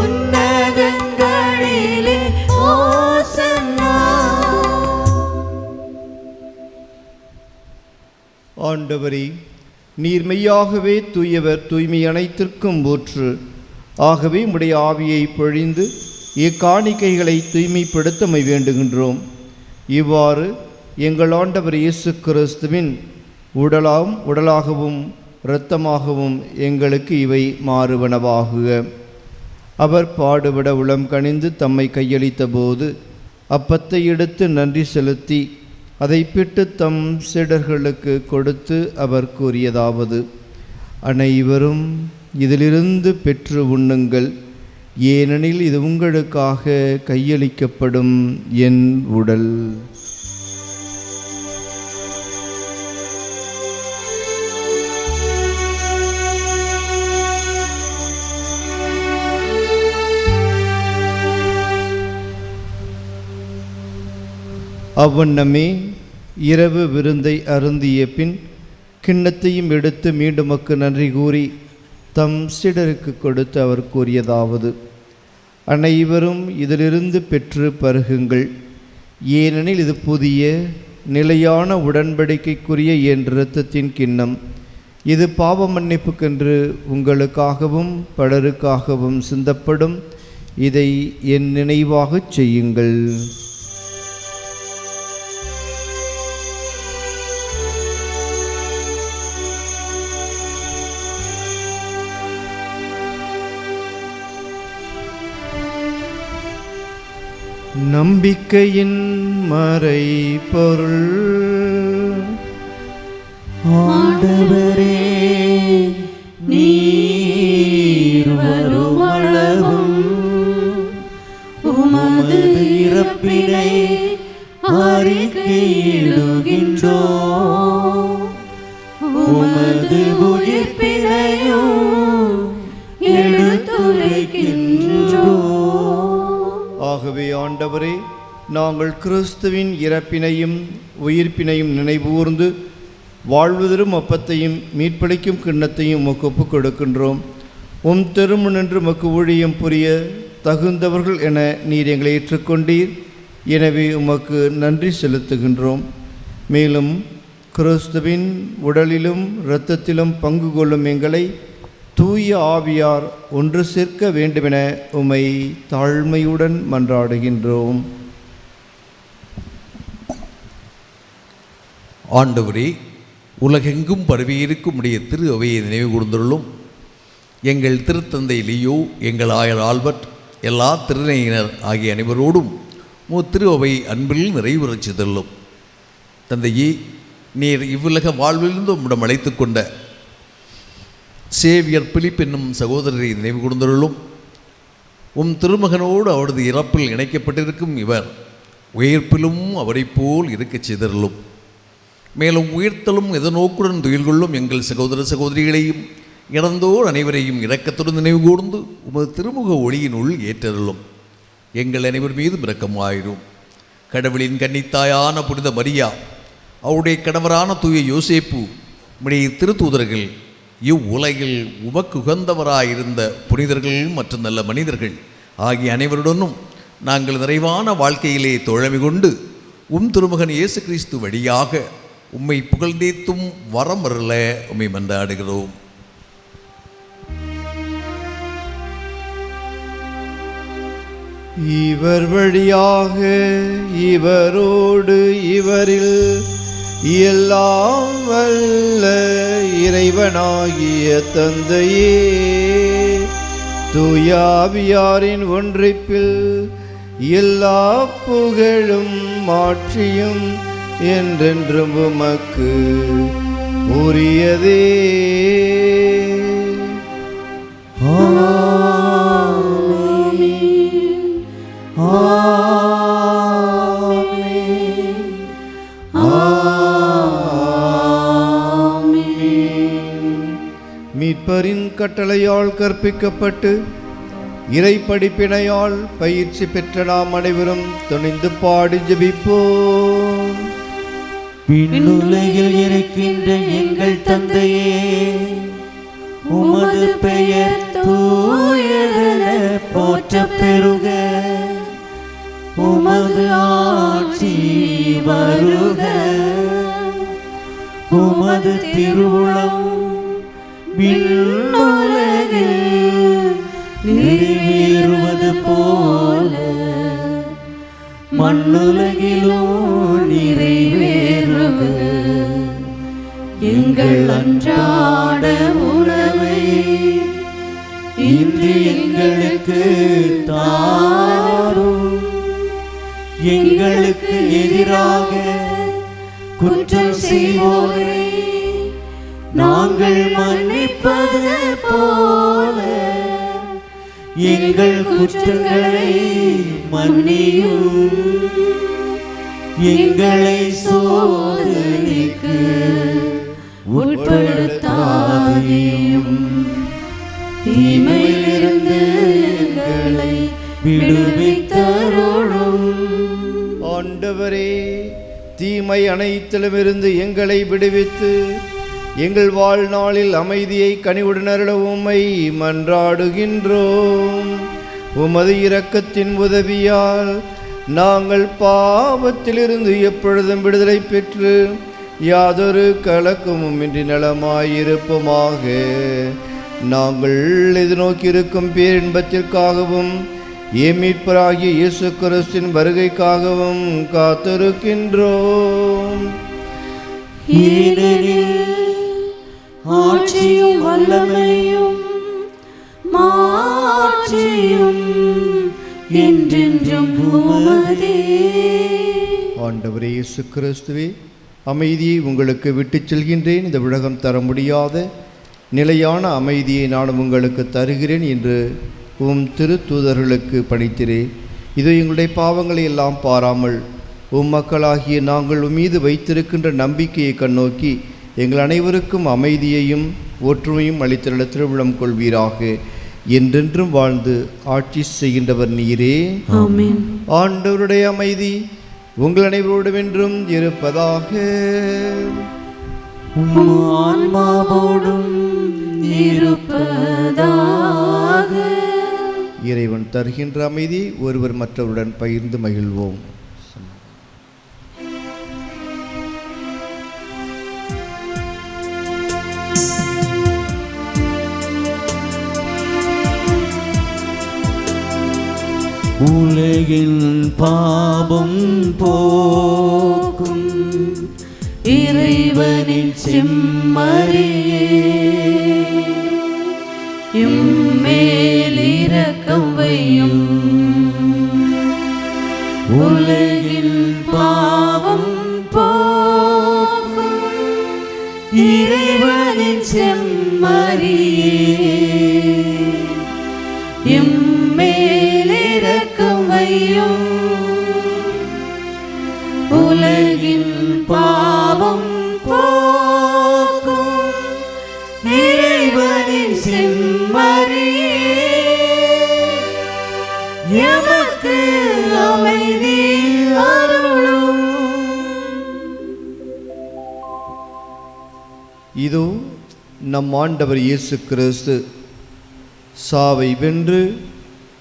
உன்னதங்களிலே ஓசன்னா. ஆண்டவரே, நீர் மெய்யாகவே தூயவர், தூய்மை அனைத்திற்கும் ஊற்று. ஆகவே உம்முடைய ஆவியை பொழிந்து இக்காணிக்கைகளை தூய்மைப்படுத்தமை வேண்டுகின்றோம். இவ்வாறு எங்கள் ஆண்டவர் இயேசு கிறிஸ்துவின் உடலாகவும் இரத்தமாகவும் எங்களுக்கு இவை மாறுவனவாகுக. அவர் பாடுபட உளம் கனிந்து தம்மை கையளித்த போது அப்பத்தை எடுத்து நன்றி செலுத்தி அதை பிட்டு தம் சீடர்களுக்கு கொடுத்து அவர் கூறியதாவது: அனைவரும் இதிலிருந்து பெற்று உண்ணுங்கள், ஏனெனில் இது உங்களுக்காக கையளிக்கப்படும் என் உடல். அவ்வண்ணமே இரவு விருந்தை அருந்திய பின் கிண்ணத்தையும் எடுத்து மீண்டுமக்கு நன்றி கூறி தம் சீடருக்கு கொடுத்து அவர் கூறியதாவது: அனைவரும் இதிலிருந்து பெற்று பருகுங்கள், ஏனெனில் இது புதிய நிலையான உடன்படிக்கைக்குரிய என் இரத்தத்தின் கிண்ணம். இது பாவ மன்னிப்புக்கென்று உங்களுக்காகவும் பலருக்காகவும் சிந்தப்படும். இதை என் நினைவாகச் செய்யுங்கள். நம்பிக்கையின் மறைபொருள். ஆண்டவரே, நீர் வருமளவும் உமது இறப்பினை அறிக்கையிடுகின்றோம், உமது உயிர்ப்பினையும் எடுத்துரைக்கின்றோம். ஆகவே ஆண்டவரே, நாங்கள் கிறிஸ்துவின் இறப்பினையும் உயிர்ப்பினையும் நினைவூர்ந்து வாழ்வதரும் அப்பத்தையும் மீட்பளிக்கும் கிண்ணத்தையும் உமக்கு ஒப்புக் கொடுக்கின்றோம். உம் திருமுனின்று உமக்கு ஊழியம் புரிய தகுந்தவர்கள் என நீர் எங்களை ஏற்றுக்கொண்டீர். எனவே உமக்கு நன்றி செலுத்துகின்றோம். மேலும் கிறிஸ்துவின் உடலிலும் இரத்தத்திலும் பங்கு கொள்ளும் எங்களை தூய ஆவியார் ஒன்று சேர்க்க வேண்டுமென உம்மை தாழ்மையுடன் மன்றாடுகின்றோம். ஆண்டவரே, உலகெங்கும் பரவியிருக்கும் உடைய திரு அவையை நினைவு கூர்ந்துள்ளும். எங்கள் திருத்தந்தை லியோ, எங்கள் ஆயர் ஆல்பர்ட், எல்லா திருநையினர் ஆகிய அனைவரோடும் திரு அவை அன்பில் நிறைவுறச் செய்துள்ளும். தந்தையே, நீர் இவ்வுலக வாழ்விலிருந்து உம்மிடம் அழைத்து கொண்ட சேவியர் பிலிப் என்னும் சகோதரரை நினைவு கூர்ந்துள்ளும். திருமகனோடு அவரது இறப்பில் இணைக்கப்பட்டிருக்கும் இவர் உயிர்ப்பிலும் அவரை போல் இருக்கச் செய்தருளும். மேலும் உயிர்த்தலும் எதனோக்குடன் துயில் கொள்ளும் எங்கள் சகோதர சகோதரிகளையும் இறந்தோர் அனைவரையும் இரக்கத்துடன் நினைவு கூர்ந்து உமது திருமுக ஒளியினுள் ஏற்றருளும். எங்கள் அனைவர் மீதும் இரக்கமாயிரும். கடவுளின் கன்னித்தாயான புனித மரியா, அவருடைய கணவரான தூய யோசேப்பு, உம்முடைய திருத்தூதர்கள், இவ்வுலகில் உமக்கு உகந்தவராயிருந்த புனிதர்கள் மற்றும் நல்ல மனிதர்கள் ஆகிய அனைவருடனும் நாங்கள் நிறைவான வாழ்க்கையிலே தோழமை கொண்டு திருமகன் இயேசு கிறிஸ்து வழியாக உம்மை புகழ்ந்தேத்தும் வரம் வரல உம்மை மன்றாடுகிறோம். இவர் வழியாக இவரோடு இவரில் எல்லாம் வல்ல இறைவனாகிய தந்தையே, தூயாவியாரின் ஒன்றிப்பில் எல்லா புகழும் மாட்சியும் என்றென்றும் உமக்கு உரியதே. மீட்பரின் கட்டளையால் கற்பிக்கப்பட்டு இறை படிப்பினையால் பயிற்சி பெற்ற நாம் அனைவரும் துணிந்து பாடி ஜெபிப்போம். விண்ணுலகில் இருக்கின்ற எங்கள் தந்தையே, உமது பெயர் தூயதென போற்றப் பெறுக. உமது ஆட்சி வருக. உமது திருவுளம் விண்ணுலகில் நிறைவேறுவது போல மண்ணுலகிலும் நிறைவேறுக. எங்கள் அன்றாட உணவை இன்று எங்களுக்கு தாரும். எங்களுக்கு எதிராக குற்றம் செய்வோரை நாங்கள் மன்னிப்பது போல எங்கள் குற்றங்களை மன்னியும். எங்களை சோதனைக்கு உட்படுத்தாதேயும், தீமையிலிருந்து எங்களை விடுவித்தருளும். ஆண்டவரே, தீமை அனைத்திலுமிருந்து எங்களை விடுவித்து எங்கள் வாழ்நாளில் அமைதியை கனிவுடன் அருள உம்மை மன்றாடுகின்றோம். உமது இரக்கத்தின் உதவியால் நாங்கள் பாவத்திலிருந்து எப்பொழுதும் விடுதலை பெற்று யாதொரு கலக்கமும் இன்றி நலமாயிருப்போமாக. நாங்கள் எதிர்நோக்கியிருக்கும் பேரின்பத்திற்காகவும் மீட்பராகிய இயேசு கிறிஸ்துவின் வருகைக்காகவும் காத்திருக்கின்றோம். ஆட்சியும் வல்லமையும் மாட்சியும் என்றென்றும் உமதே. ஆண்டவரே இயேசு கிறிஸ்துவே, அமைதியை உங்களுக்கு விட்டுச் செல்கின்றேன். இந்த உலகம் தர முடியாத நிலையான அமைதியை நான் உங்களுக்கு தருகிறேன் என்று உம் திருத்தூதர்களுக்கு பணித்திரே. இது எங்களுடைய பாவங்களை எல்லாம் பாராமல் உம் மக்களாகிய நாங்கள் மீது வைத்திருக்கின்ற நம்பிக்கையை கண்ணோக்கி எங்கள் அனைவருக்கும் அமைதியையும் ஒற்றுமையும் அளித்திருள திருவிழம் கொள்வீராக. என்றென்றும் வாழ்ந்து ஆட்சி செய்கின்றவர் நீரே. ஆமென். ஆண்டவருடைய அமைதி உங்கள் அனைவரோடும் என்றும் இருப்பதாக. ஆன்மாவோடும் இருப்பதாக. இறைவன் தருகின்ற அமைதி ஒருவர் மற்றவருடன் பகிர்ந்து மகிழ்வோம். உலகின் பாவம் போக்கும் இறைவனின் செம்மறியே, எம்மேல் இரக்கம் வையும். உலகின் பாவம் போக்கும் இறைவனின் செம்மறியே, எம்மேல் இரக்கம் வையும். உலகின் பாவம் போக்கும் இறைவனின் செம்மறியே, எமக்கு அமைதி அருளும். இதோ நம் ஆண்டவர் இயேசு கிறிஸ்து சாவை வென்று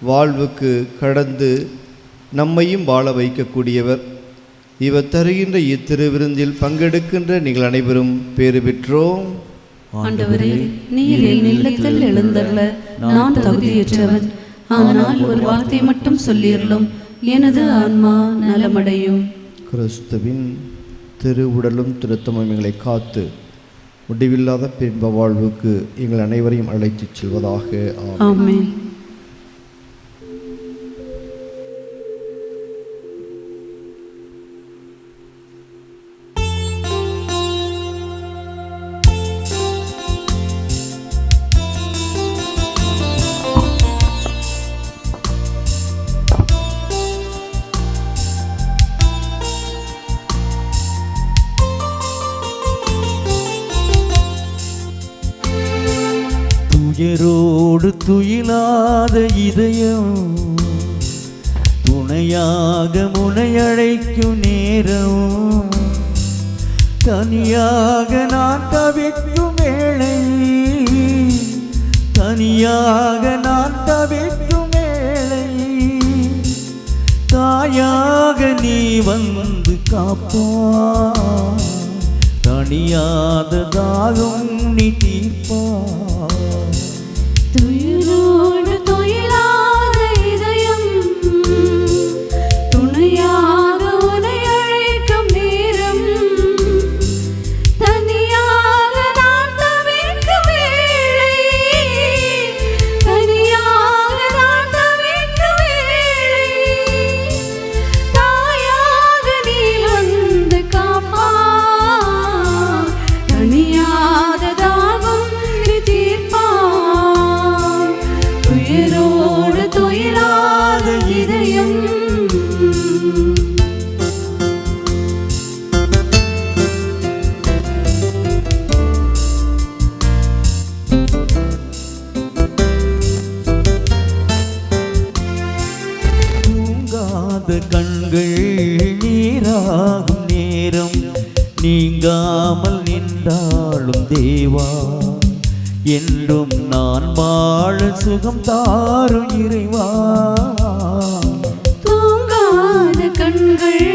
வாழ்வுக்கு கடந்து நம்மையும் வாழ வைக்கக்கூடியவர். இவர் தருகின்ற இத்திருவிருந்தில் பங்கெடுக்கின்ற நீங்கள் அனைவரும் பேறு பெற்றோம். ஆண்டவரே, நீர் என் இல்லத்தில் எழுந்தருள நான் தகுதியற்றவன். ஆனால் ஒரு வார்த்தை மட்டும் சொல்லியருளும், எனது ஆன்மா நலமடையும். கிறிஸ்துவின் திருவுடலும் திருத்தமும் எங்களை காத்து முடிவில்லாத பின்ப வாழ்வுக்கு எங்கள் அனைவரையும் அழைத்துச் செல்வதாக. ஆமென். ஆமென். துயரோடு துயிலாத இதயம் துணையாக முனையழைக்கும் நேரம், தனியாக நான் தவிக்கும் வேளை, தனியாக நான் தவிக்கும் வேளை, தாயாக நீ வந்து காப்பா, தனியாத தாகம் நீ தீர்ப்பா. துயிலோடு துயிலாத இதயம் துணையாக உன்னை அழைக்கும் நேரம், தனியாக நான் தவிக்கும் வேளை, தனியாக நான் தவிக்கும் வேளை, தாயாக நீ வந்து காப்பா, தனியாத தாகம் நீ தீர்ப்பா. துயரோடு துயிலாத இதயம். தூங்காத கண்கள் நீராகும் நேரம், நீங்காமல் நின்றாலும் தேவா, என்றும் நான் வாழ சுகம் தாரும் இறைவா. தூங்காத கண்கள்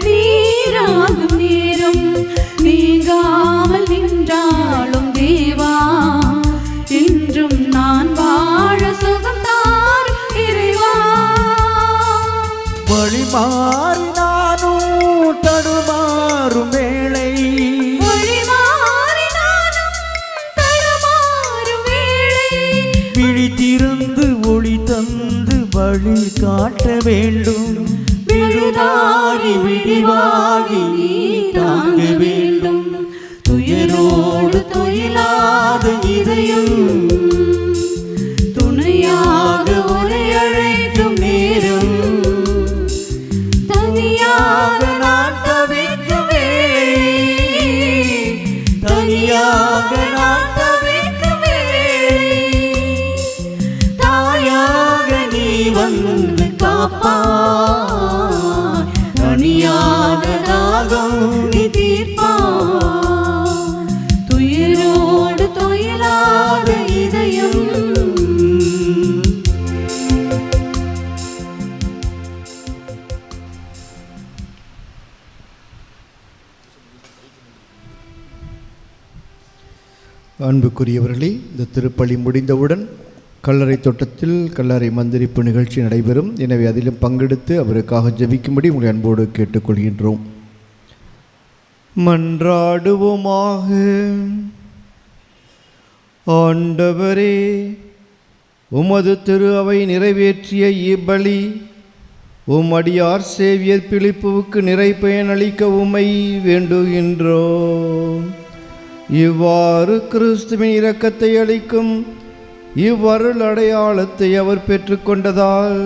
நீராகும் நேரம், நீங்காமல் நின்றாலும் தேவா, என்றும் நான் வாழ சுகம் தாரும் இறைவா. வழி மாறினாலும் தடுமாறும் வேளை, விழித்திருந்து ஒளி தந்து வழி காட்ட வேண்டும், விழுதாகி விடிவாகி நீ தாங்க வேண்டும். துயரோடு துயிலாத இதயம் துணையாக உன்னை அழைக்கும் நேரம், தனியாக நான் தவிக்கும் வேளை, தனியாக நான் தவிக்கும் வேளை, தாயாக நீ வந்து காப்பா, தனியாக தாகம் நீ தீர்ப்பா. துயரோடு துயிலாத இதயம். அன்புக்குரியவர்களே, இந்த திருப்பலி முடிந்தவுடன் கல்லறை தோட்டத்தில் கல்லறை மந்திரிப்பு நிகழ்ச்சி நடைபெறும். எனவே அதிலும் பங்கெடுத்து அவருக்காக ஜெபிக்கும்படி உங்களை அன்போடு கேட்டுக்கொள்கின்றோம். மன்றாடுவோமாக. ஆண்டவரே, உமது திரு அவை நிறைவேற்றிய இப்பலி அடியார் சேவியர் பிலிப்புவுக்கு நிறை பயனளிக்க உம்மை வேண்டுகின்றோம். இவ்வாறு கிறிஸ்துவின் இரக்கத்தை அளிக்கும் இவ்வருள் அடையாளத்தை அவர் பெற்றுக்கொண்டதால்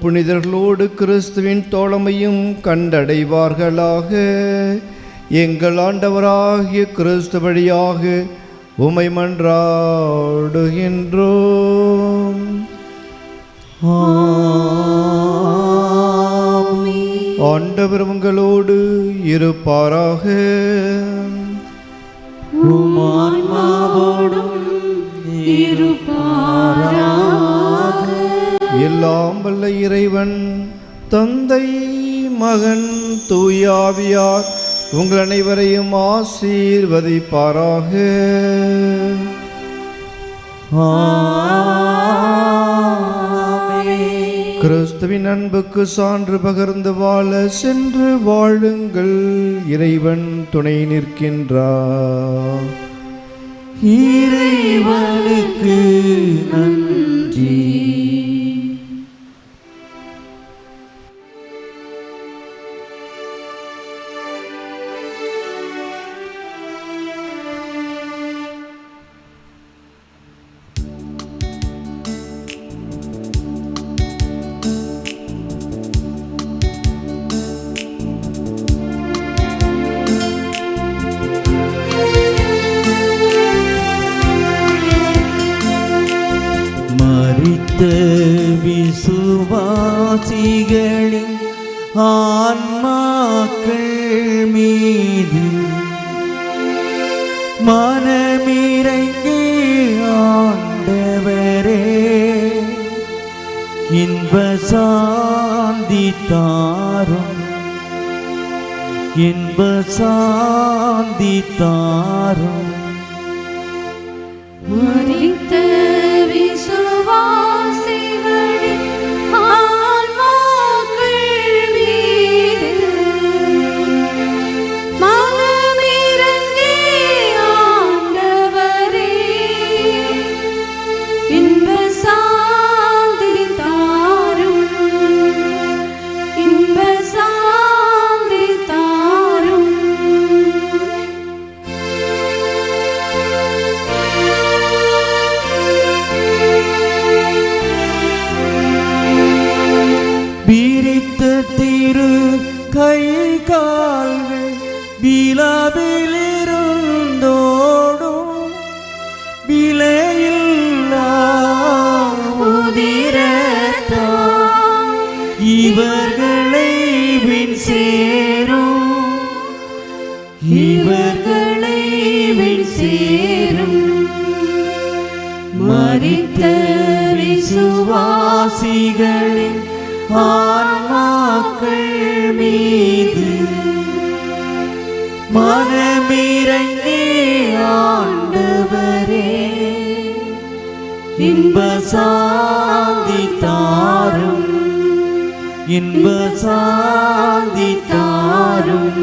புனிதர்களோடு கிறிஸ்துவின் தோழமையும் கண்டடைவார்களாக. எங்கள் ஆண்டவராகிய கிறிஸ்து வழியாக உம்மை மன்றாடுகின்றோம். ஆண்டவர் உங்களோடு இருப்பாராக. எல்லாம் வல்ல இறைவன் தந்தை மகன் தூயாவியார் உங்கள் அனைவரையும் ஆசீர்வதிப்பாராக. கிறிஸ்துவின் அன்புக்கு சான்று பகர்ந்து வாழ சென்று வாழுங்கள். இறைவன் துணை நிற்கின்றார். இறைவனுக்கு நன்றி. மரித்த விசுவாசிகளின் ஆன்மாக்கள் மீது மனமிரங்கி ஆண்டவரே இன்ப சாந்தி தாரும், இன்ப சாந்தி தாரும். மரித்த விசுவாசிகளின் ஆன்மாக்கள் மீது மனமிரங்கி ஆண்டவரே இன்ப சாந்தி தாரும், இன்ப சாந்தி தாரும். விரித்த திரு கை கால்கள் விழாவிலிருந்தோடும் விலையில்லா உதிரத்தால் இவர்களை விண் சேரும், இவர்களை விண் சேரும். மரித்த விசுவாசிகளின் ஆன்மாக்கள் மீது மனமிரங்கி ஆண்டவரே இன்ப சாந்தி தாரும், இன்ப சாந்தி தாரும்.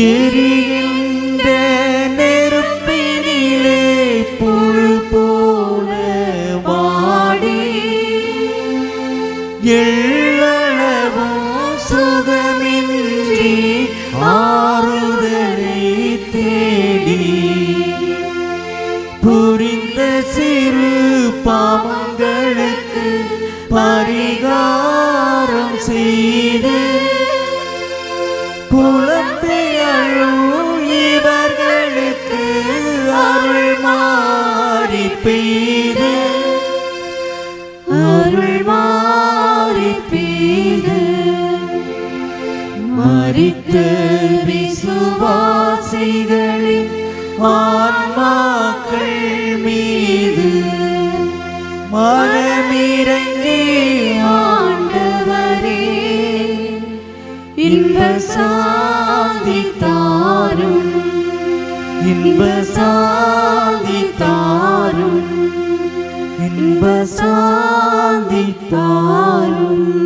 எரிகின்ற நெருப்பினிலே புழு போல வாடி எள்ளளவும் சுகமின்றி ஆறுதலை தேடி புரிந்த சிறு பாவங்களுக்கு பரிகாரம் செய்து புலம்பெயரும் இவர்களுக்கு அருள் மாறி பெய்து, அருள் மாறி பெய்து. மரித்த விசுவாசிகளின் ஆன்மாக்கள் மீது மனமிரங்கி ஆண்டவரே இன்ப சாந்தி தாரும், இன்ப சாந்தி தாரும், இன்ப சாந்தி தாரும்.